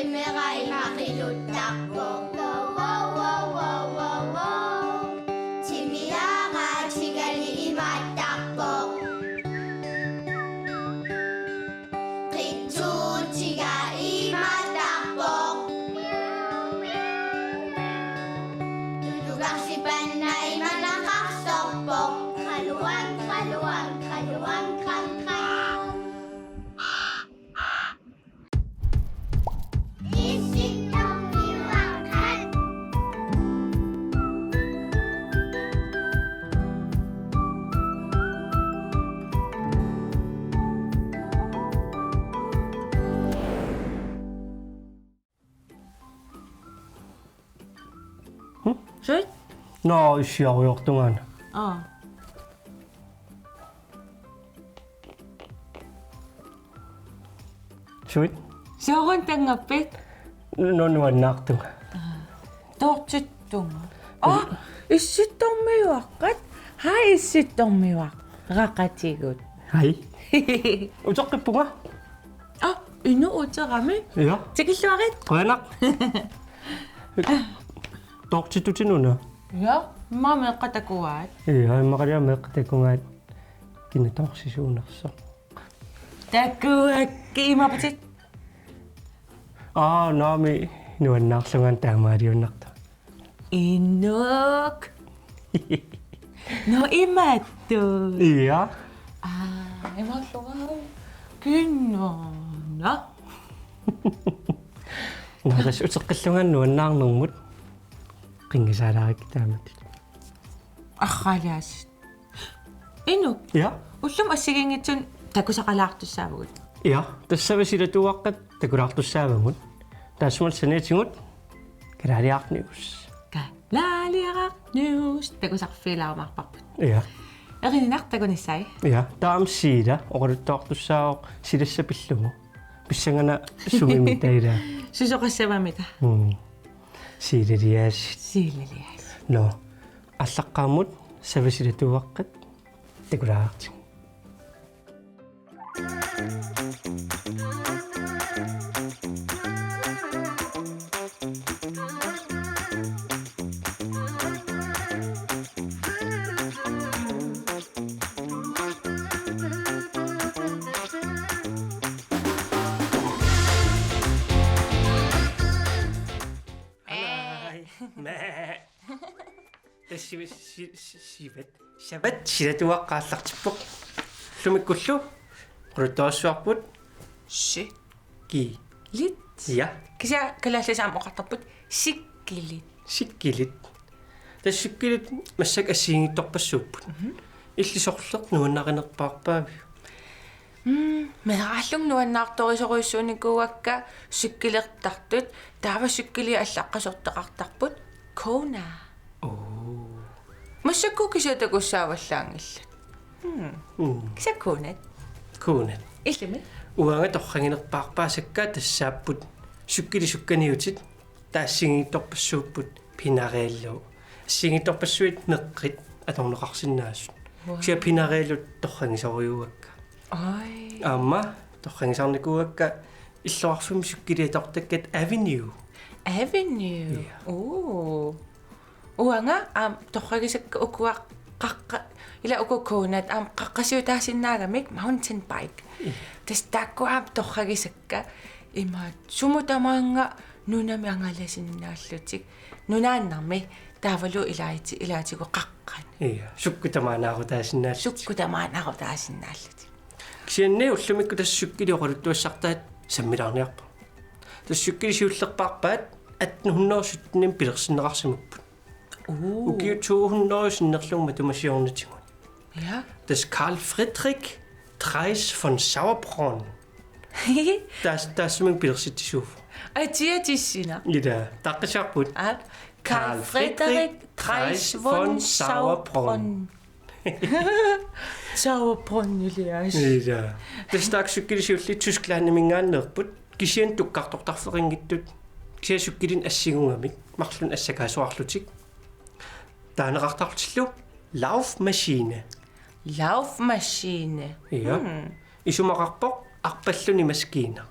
Rimmeray makiluttakko wow Timiyaga chigali imattakko Qitsuutiga imattakko Tutugaksipannay manakaksorpo Kaluwag kang Sweet? No, isiaruyortungaana. Sweet? Siorun tangappit? Nuannaartunga. Tortittunga. Issittormiuaqqat. Issittormiuaq. Raqatigut. Hai. Utoqqippunga? Inu uterami? Ja. Tikilluarit? Qanaq. Tortitutinuna. Ja, meqqatakuaat. Ja, maqalia meqqatakungaat kinnatorсисуунерсо. Takuakki imapatit. Naami nuannaarlungaan taamaaliunnarta. Inuk. No imattu. Ja. Imallugaa. Kinnona. Nadas uteqqillungaan nuannaarnermut qingisaalaarik taamattit. Arralias. Inuk. Ja. Ullum assigingitsun takusaqalaartussaavugut. Ja, tassavasilattuaqqat takulaartussaavamut. Taasmul saneetingut kalaaliarnigus. Kalaaliarnius takusarfiilaarumarparput. Ja. Erinartakunissai. Ja, taamsiila oqaluttoortussaaq silassapillugu. Pissangana sumimitaila. Susoqassavamita. Siililias. Siililias. No. Allaqqaamut savasilattuaqqat takulaartik. Savat silatuaqqaallartippoq. Lumikkullu quluttorissuarput Si. ki. Lit. Ja, Kisa kalallisaam oqartarput sikkilit. sikkilit. Tassukkilit massak assiingittorpassuupput. Illisorleq nuannaqanerpaarpaavi. Meeraallung nuannaartorisoruissuunikuuakka sikkilertartut taava sikkili allaqqasorteqartarput Kona. Massakku kisatakussaawallaangillat. Kisa Konat. Kuunat. Illumi. Uanga torranginerpaarpaasakkaa tassaapput sukkili sukkaniutit taassingittorpassuupput pinareellu. Assingittorpassuit meqqit atorneqarsinnaassut. Kisa pinareellut torrangisoriuakka. Ai. Amma torrangisarnikuakka illuarfum sukkiliatortakkat Avenue. Avenue. Uanga torragisakka ukuaq qaqqa ila ukukuunat qaqqasiutaasinaagamik mountain bike. Tastakkuaap torragisakka imaat sumutamaanga nunami angalasinnaallutik nunaannarmi taavalu ilaatigu qaqqan. Ja, sukkutamaanaarutaasinnaallut. Sukkutamaanarutaasinnaallutik. Kisianne ullumikku tassukkili oqaluttuassartaat sammilaarniarpa. Tassukkili siullerpaarpaat 1817 pilersinneqarsimupput. Ukiu 200 sinnerlungma tumasiornitigun. Ja. Das Karl Friedrich Dreis von Sauerbrunn. Das min pilersitisuuf. Atiatissina. Ida taqqisarput. Karl Friedrich Dreis von Sauerbrunn. Sauerbrunn Elias. Ida. Das taaqsukkili siulli Tyskland mingaannerput. Kisian tukkartortarferingittut. Kisiasukkilin assingungamik. Marlun assakaasuarlutik. Taaneqartartillu Laufmaschine. Laufmaschine. Ja. Isumaqarpoq arpalluni maskiina.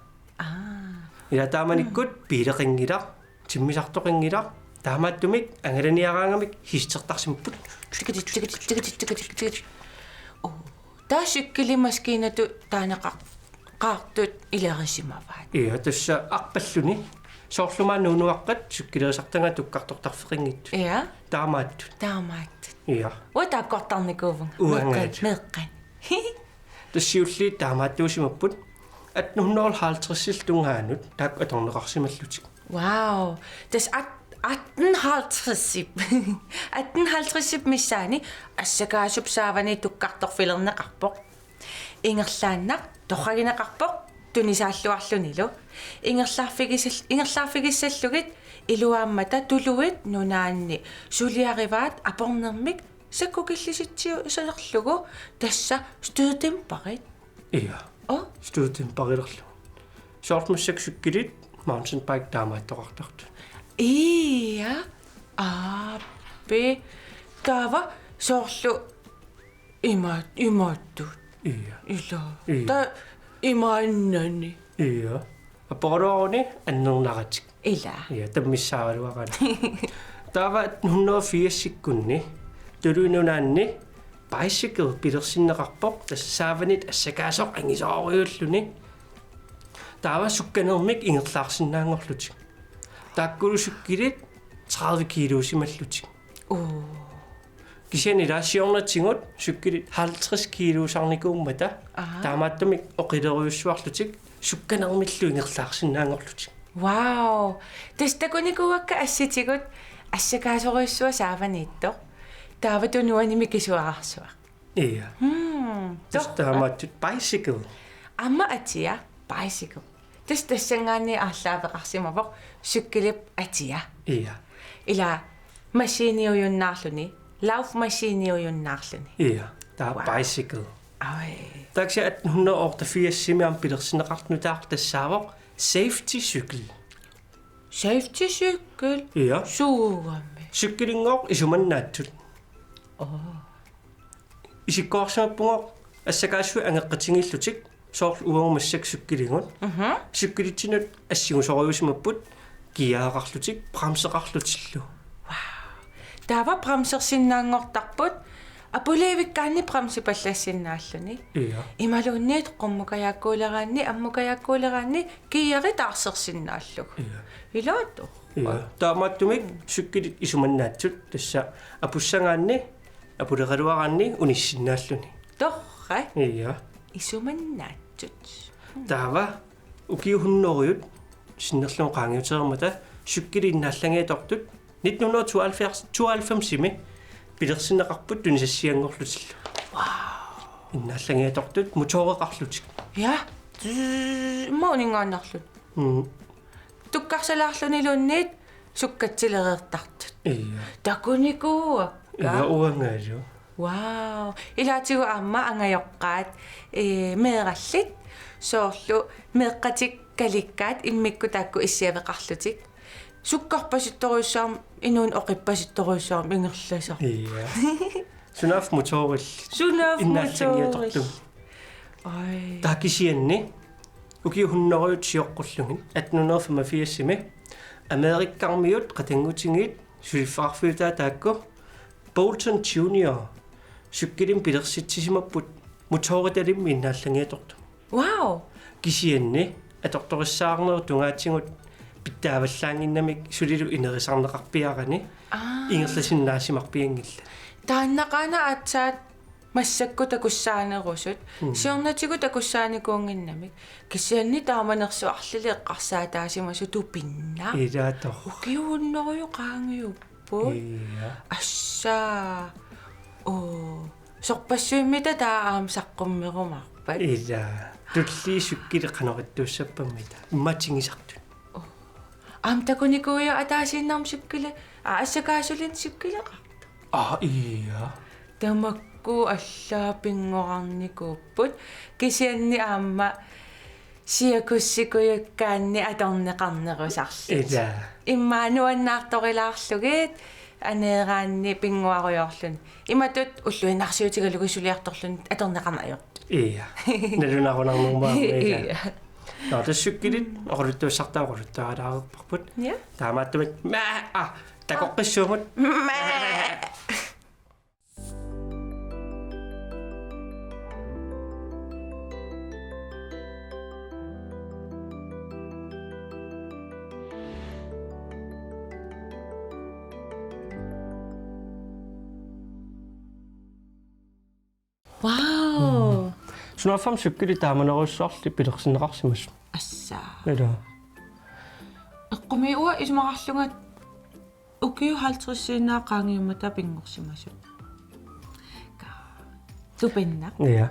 ila taamanikut piileqinngilaq timmisartoqinngilaq taamaattumik angalaniaraangamik histertarsimupput таасуккилимаскиинату таанеқартут илерисимаваат иа тасса арпаллуни соорлумаан нунуаққат суккилерисартанга туккартортарфеқингитту иа таамааттут таамаат иа уатаапкортарникууван Уангаат. меэккан тассиулли таамааттуусимаппут 1850 тунгаанут таак аторнеқарсималлутик вау тас 1850 миссаани ассакаасупсаавани туккарторфилернеқарпоқ ингерлааннақ торрагинеқарпоқ тунисааллуарлунилу ингерлаарфигиссаллугит илуааммата тулуит нунаанни сулиариваат апорнермик саккукиллиситсиу исалерлугу тасса студентпарит иа студентпарилерлу соорлмуссак суккилит маунтенбайк таамааттоқартарту иа бе тава соорлу имаатту иа ила Ия. та имааннани иа апороони аннернаратик ила иа таммиссааралуарана тава 180-сиккунни тулуинунаанни bicycle пилерсиннеқарпоқ тассааванит ассакаасоқ ангисоориуллуни тава сукканермик ингерлаарсинаангорлутик тааккулусуккилит 30 килоусималлутик кисяни лаасиорнатсигут суккилит 50 килоусарникууммата таамааттумик оқилериуссуарлутик сукканермиллу ингерлаарсинаангорлутик вау тестакуникуакка асситигут ассакаасориуссуа сааваниитто тааватунуаними кисуарарсуа иа таамааттут bicycle амма атиа bicycle тассангаани аарлаавеқарсимавоқ суккилип атиа иа ила машиниуйуннаарлуни лауф машиниуйуннаарлуни иа таа bicycle ай такси 1884 пилерсинеқартну таақ тассаавоқ safety cycle safety суккил иа суугамми суккилингоқ исуманнаатсут исиккоорсамаппугоқ ассакаассуи ангеққатингиллутик соорл уамассак суккилингут суккилитсинут ассигусориусимаппут киаақарлутик прамсеқарлутиллу таава прамсерсиннаангортарпут апулеевиккаанни прамсипаллассиннааллуни иа ималуунниит қуммукаяаккуулераанни аммукаяаккуулераанни киари таарсерсиннааллуг илаату иа таамааттумик суккилит исуманнаатсут тасса апуссангаанни апулеқалуараанни униссиннааллуни торра иа исуманнаатсут таава укиухуннориут синнерлун qaangiutermata суккилиннааллагиатортут 1992 пилерсинеқарпут тунисассиангорлутиллу иннааллагиатортут мутореқарлутик я моонингааннарлут туккарсалаарлунилуунниит суккатсилереертартут иа такуникууа иа уангаалу вау илаатигу аама ангайоққаат меэраллит соорлу меэққатик каликкаат иммикку таакку иссиавеқарлутик суккарпаситторуйссаарм инуун оқиппаситторуйссаарм ингерласар иа сунаф моторил сунаф иннааллагиаторту ай такисианни укиухуннориут сиоққуллугин 1885 америккармиут қатангутингит сулиффаарфилтаа таакку Bolton Junior суккилим пилерситсисимаппут моториталимми иннааллагиаторту вау кисианни аторториссаарнеру тунгаатсигут питтааваллаангиннамик сулилу инерисарнеқарпиарани ингерласиннаасимарпиангилла тааннақаана аатсаат массакку такуссаанерусут сиорнатигу такуссааникуунгиннамик кисианни тааманерсу арлили эққарсаатаасимасу тупинна илаатор укиууннериу qaangiuppu иа ассаа сорпассуиммита тааам саққуммерумарпат ила тулли суккили қаноритуссаппаммита имматингисарту амтакуникуя атаасиннарм суккила ассакаасулин суккилеqa иа тамакку аллаапингорарникууппут кисианни аама сиакуссикуйаккаанни аторнеқарнерусарли ила иммаануаннаарторилаарлугит анеераанни пингуаруйорлун иматут уллуинарсиутигалугисулиарторлун аторнеқарнаёрт иа налунарунарнэрмаа иа Nå, det sykkelit oquluttuussartaarulluttuaraalаарput. Ja. Taamaattumik takoqqissuumut. Wow. Sunafam sykkelit taamanerussarli pilersineqarsimus. Assaa. Ila. Eqqumiua isumaqarlungat ukiu 50-siinaa qaangiumata pingorsimasut. Tupinna. Ja.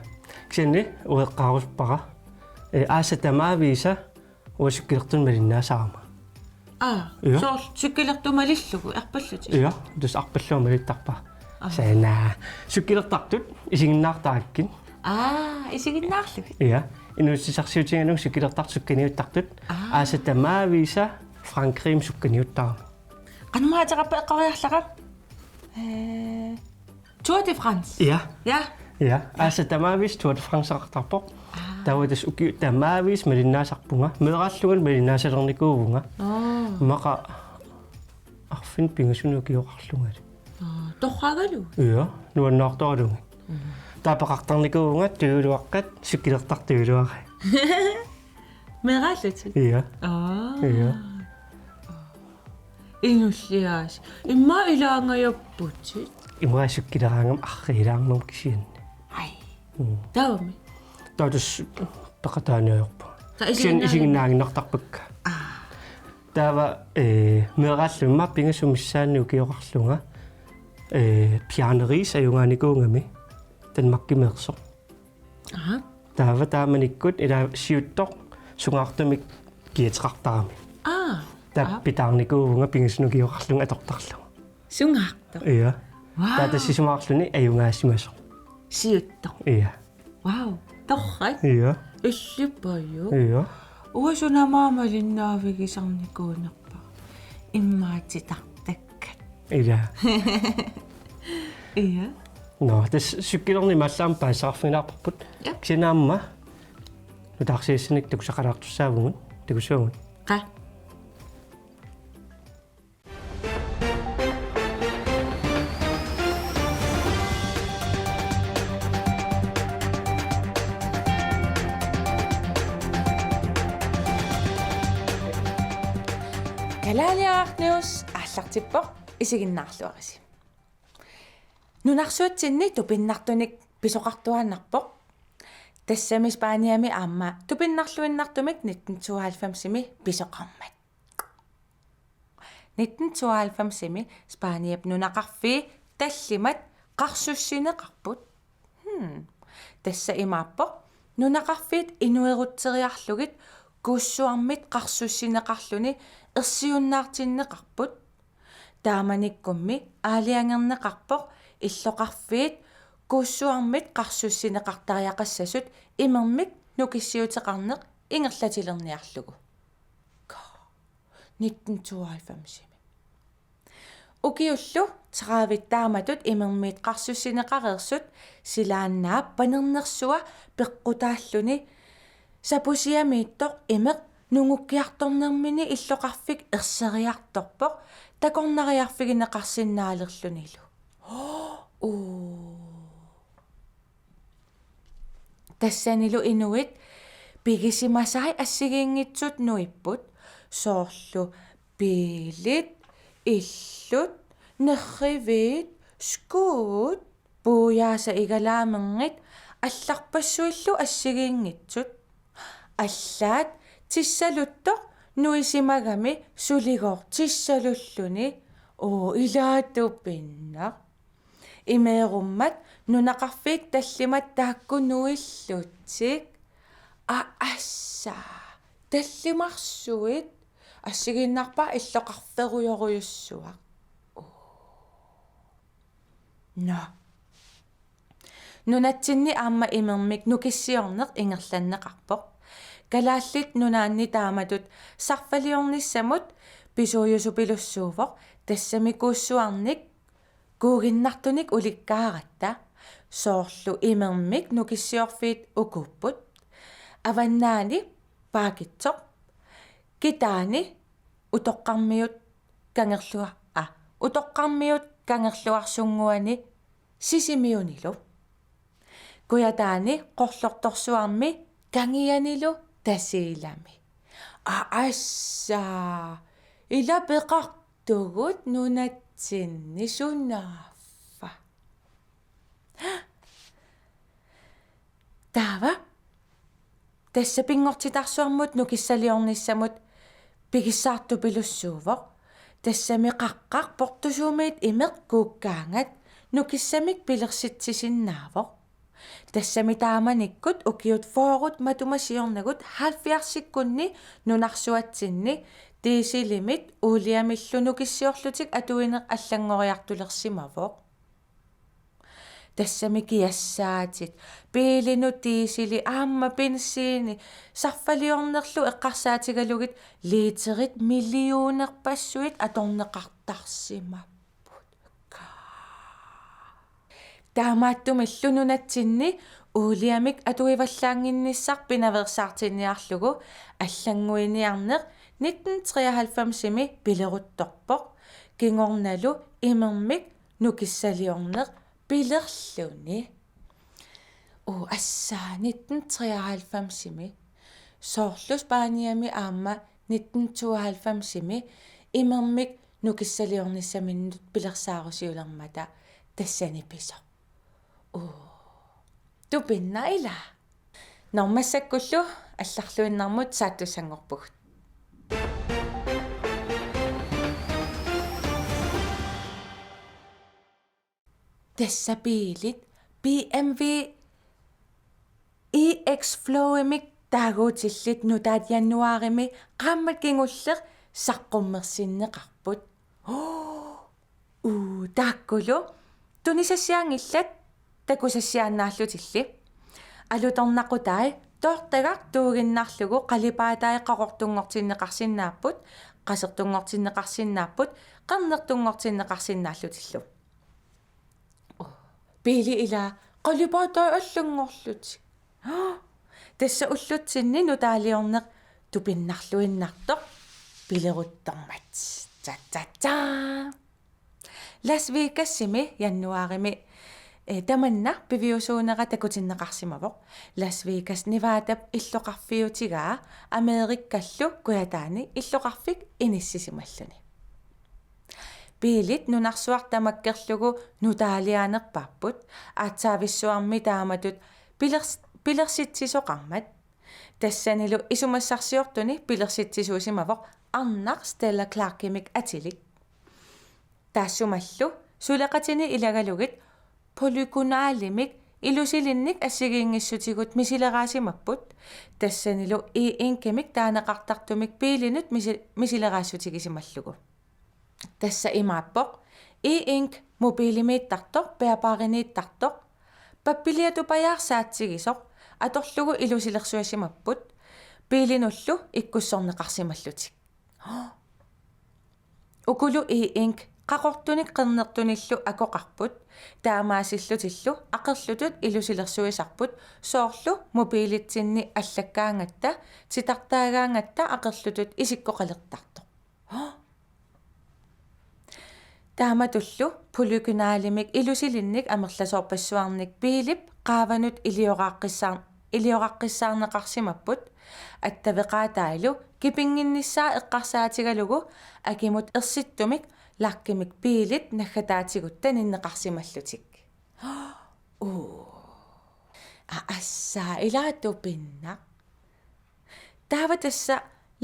Ksenni ueqqaaruspara. Aasatamaavisa uasukkilertun malinnaasarama. Ja. Så sykkilertumalillugu erpalluti. Ja, dus arpalluumalittarpa. Sana. Sukkilertartut isinginnaartaakkin. Isiginnaarlug. Ja. Inuussisarsiutiganung sukkilertartukkaniuttartut. Aasatamaavisa Frankrim sukkaniuttaarama. Qanmaataqappa eqqariarlaqa. Tour de France. Ja. Ja. Ja, aasatamaavisa Tour de France artarpoq. Tawatas ukiuttaamaavis malinnaasarpunga. Meeraallugan malinnaasалерникуувunga. Maqa arfin pingasunu Torragalu. Ja, nuannaartorlunga. Taapaqartarnikuunga tuuluaqqat sukkilertartuuluara. Meeraalluti. Ja. Ja. Inulliaas. Imma ilaangajapputit. Imma sukkileraangam arrilaarnum kisianni. Ai. Taumi. Taus paqataaniorpa. Ta isinginnaanginartarpakka. Taava meeraallumma pingasummissaannu kiorarlunga. Pianeris ajungaanikuungami. Tanmakkimeersoq. Taava taamanikkut ila siuttoq sungaartumik kiateqartarami. Tappitaarnikuuvunga pingasnukiorarlunga atortarlunga. Sungaartoq. Ja. Wow. Taatassisumaarluni ajungaassimasoq. Siuttoq. Ja. Wow. Torrat. Ja. Иллупаю. Ja. Uasunamaamalinnaavagisarnikuunerpa. Immaatitартаккат. Ja. Ja. No, das sykkilerni mallaam paasarfinаарparput. Ja. Kinaamma. Nu tarsiissanik takusaqalaartussaavugun. Takusuugun. Qa. Kalaliaarnius ааллартиппоq isiginnaarluarisi. Nunarsuutsinni tupinnartunik pisoqartuaannarpoq. Тассами Испаниами аама тупиннарлуиннартумик 1992-ими писоқармат. 1992-ими Испаниап нунақарфи таллимат қарсуссинеқарпут. Тасса имааппоқ нунақарфиит инуерутсериарлугит кууссуармит қарсуссинеқарлуни ерсиуннаартиннеқарпут. Тааманиккумми аалиангернеқарпоқ иллоқарфиит кууссуармит қарсуссинеқартариақассасут имермик нукиссиутеқарнеқ ингерлатилерниарлугу. 1992-ими. Укиуллу таравиттааматут имермит қарсуссинеқареерсут силааннаа панернерсуа пеққутааллуни сапусиамииттоқ имеқ нунгуккиарторнермини иллоқарфик ерсериарторпоқ такорнариарфигинеқарсиннаалерлунилу. Тассанилу инуит пигисимасай ассигингитсут нуиппут соорлу пилит иллут нерривит скуут пуяаса игалааменгит алларпассуиллу ассигингитсут аллаат тиссалутто нуисимагами сулигоор тиссалуллуни илаатуппиннақ имееруммат нунақарфиит таллимат тааккунуиллутсик асса таллимарсуит ассигиннарпа иллоқарферуйоруйуссуа нунатсинни аама имермик нукиссиорнеқ ингерланнеқарпоқ калааллит нунаанни тааматут сарфалиорниссамут писуйусупилуссуувоқ тассами кууссуарник куугиннартуник уликкааратта соорлу имермик нукиссиорфиит укуппут аваннаани paakitsoq kitaani utoqqarmiut kangerlua utoqqarmiut kangerluarsunguani sisimiunilu kuyataani qorlortorsuarmi kangianilu tasiilami assa ilapeqartugut nunatsinni sunnaaffa taava tässä pingortitarsuarmut nukissaliornissamut pigissaartu pilussuuvoq тассами qaqqaq portusuumit imeq kuukkaangat nukissamik pilersitsisinnaavoq тассами тааманиккут укиут фоорут матумасиорнагут 70-сиккунни нунарсуатсинни тиисилимит уулиамиллуну киссиорлутик атуинеқ аллангориартулерсимавоқ тассами киассаатит пиилину тиисили аама пинсиини сарфалиорнерлу эққарсаатигалугит лиитерит миллиунерпассуит аторнеқартарсимаппут таамааттуми иллунунатсинни уулиамик атуиваллаангинниссар пинаверсаартинниарлугу аллангуиниарнеқ 1993-ими пилерутторпоқ кингорналу имермик нукиссалиорнеқ пилерлуни ассаа 1993-ими соорлус пааниами аама 1992-ими имермик нукиссалиорниссаминнут пилерсаарусиулермата тассани писо тупиннаила нормассаккуллу алларлуиннармут сааттуссангорпугут тассапиилит BMW EX Flow-имик таагуутиллит нутаат яннуарими qaammat kingulleq saqqummersinneqarput тааккулу тунисассиангиллат такусассианнаарлутилли алуторнақутай тоортагар туугиннарлугу қалипаатаи қақортунгортиннеқарсиннааппут қасертунгортиннеқарсиннааппут қарнертунгортиннеқарсиннааллутиллу пили ила қалипаатай аллангорлути тасса уллутсинни нутаалиорнеқ тупиннарлуиннартоқ пилеруттормат та Las Vegas-сими яннуарими таманна пивиусуунера такутиннеқарсимавоқ Las Vegas Nevada иллоқарфиутигаа Америккаллу куятаани иллоқарфик иниссисималлуни пилит нунарсуартамаккерлугу нутаалианерпарпут аатсаависсуарми тааматут пилерситсисоқармат тассанилу исумассарсиортуни пилерситсисуусимавоқ арнар Stella Clark-имик атилик таассумаллу сулеқатини илагалугит поликунааlimik илусилинник ассигиингиссутигут мисилераасимаппут тассанилу ing-кемик таанеқартартумик пиилинут мисилераассутигисималлугу тасса имааппоқ ing мобилимииттартоқ пеапааринииттартоқ паппилиатупаяарсаатсигисоқ аторлугу илусилерсуасимаппут пиилинуллу иккуссорнеқарсималлутик укулу ing qaqortunik qernертуниллу акоқарпут таамаасиллутиллу ақерлутут илусилерсуисарпут соорлу мобилитсинни аллаккаангатта титартаагаангатта ақерлутут исиккоқалертартоқ тааматуллу пулукунааlimik илусилинник амерласоорпассуарник пиилип qaаванут илиоқаққиссаарнеқарсимаппут аттавеқаатаалу кипингинниссаа эққарсаатигалугу акимут ерситтумик ларкимик пиилит наггатаатигутта ниннеқарсималлутик ассаа илаатупинна тааватасса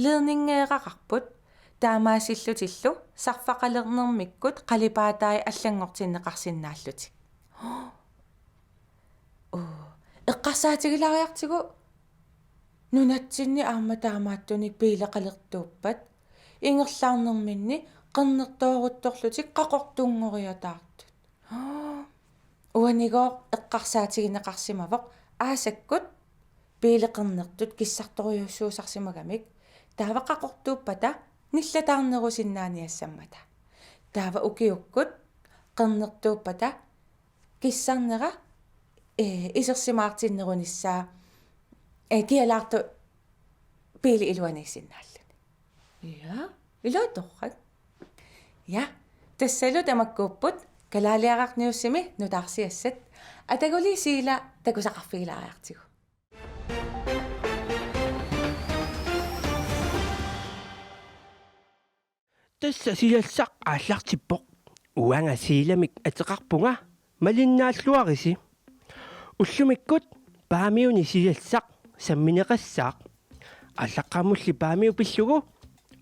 лернингеэқақарпут таамаасиллутиллу сарфақалернермиккут қалипаатаи аллангортиннеқарсинааллутик эққарсаатигилариартигу нунатсинни аама таамааттуник пиилеқалертууппат ингерлаарнерминни qernnertooruttorlutik qaqortuunngoriataartut уанигоо эққарсаатигинеқарсимавоқ аасаккут пиилеқернертут киссарториуссуусарсимагамик таава qaqortuuppata ниллатаарнерусиннааниассаммата таава укиуккут qernnertuuppata киссарнера исерсимаартиннеруниссаа киалаарту Pili iluanisinnaallani. Ja, iluutorrak. Ja, tassalu tamakkuupput kalaaliaqarniussimi nutaarsiassat ataguli siila takusaqarfigilaariartigu. Tässä silassaq aallartippoq uanga siilamik ateqarpunga malinnaalluarisi уллумиккут паамиуни силассақ самминеқассаақ аллаққамулли паамиу пиллугу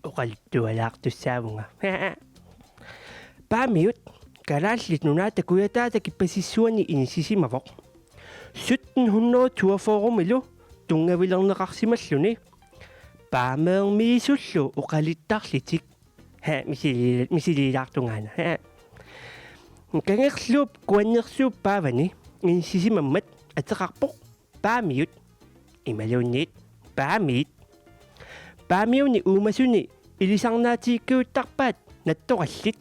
оқалттуалаартуссаавунга паамиут калааллит нунаата куятаата киппасиссуани инисисимавоқ 1742 тунгавилернеқарсималлуни паамеермиисуллу оқалиттарлитик мисилилаартунгаана кангерлууп куаннерсууп паавани инсисимаммат атеқарпоқ паамиут ималуунниит паамиуни уумасуни илисарнаатииккуuттарпаат наттораллит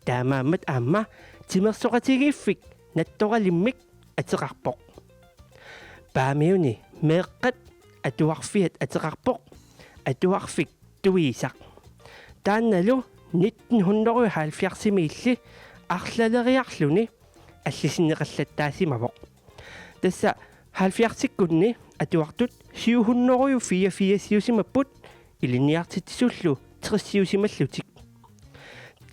таамааммат аама тимерсоқатигииффик натторалиммик атеқарпоқ паамиуни меэққат атуарфиат атеқарпоқ атуарфик туиисақ таанналу 1970-миилли арлалериарлуни аллисиннеқаллаттаасимавоқ тасса 70-кунни атуартут 744 илиниартитсуллу 30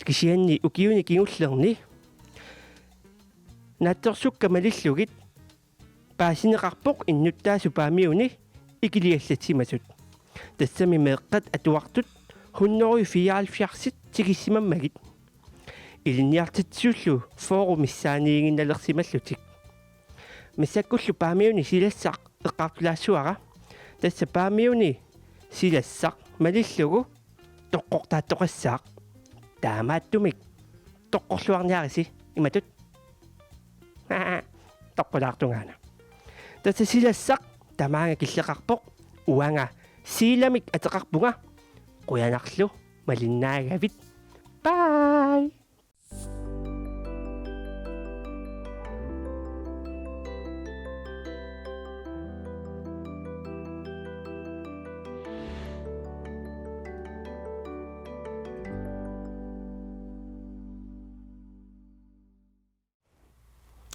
кисианни укиуни кигуллерни натторсукка малиллугит паасинеқарпоқ иннуттаасу паамиуни икилиаллатсимасут тассами меэққат атуартут 174 тигиссимаммагит илиниартитсууллу форумиссааниигинналерсималлутик миссаккуллу паамиуни силассақ эққартулаассуара тасса паамиуни силассақ малиллугу тоққортааттоқассаақ таамааттумик тоққорлуарниариси иматут тоққулаартунгаана тасса силассақ тамаанга киллеқарпоқ уанга сииламик атеқарпунга қуянарлу малиннаагавит бай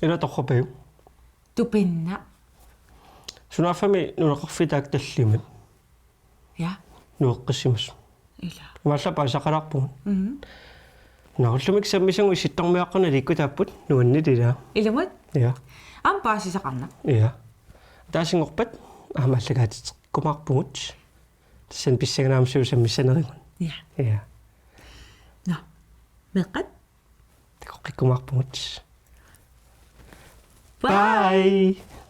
Ina torrapeu. Tupinna. Sunaafami nuneqarfitaak tallimat. Ja. Nueqqassimas. Ila. Maallapa saqalarpun. Narullumik sammisangu sittormiaqqana likkutaapput nuannitila. Ilamut? Ja. Ampaasisaqarna. Ja. Taasingorpat aamaallagaatiqqumaarpungut. Tassan pissaganaamsuusammissanerigun. Ja. Ja. No. Meqqat? Takoqqikkumaarpungut. Bye. Bye.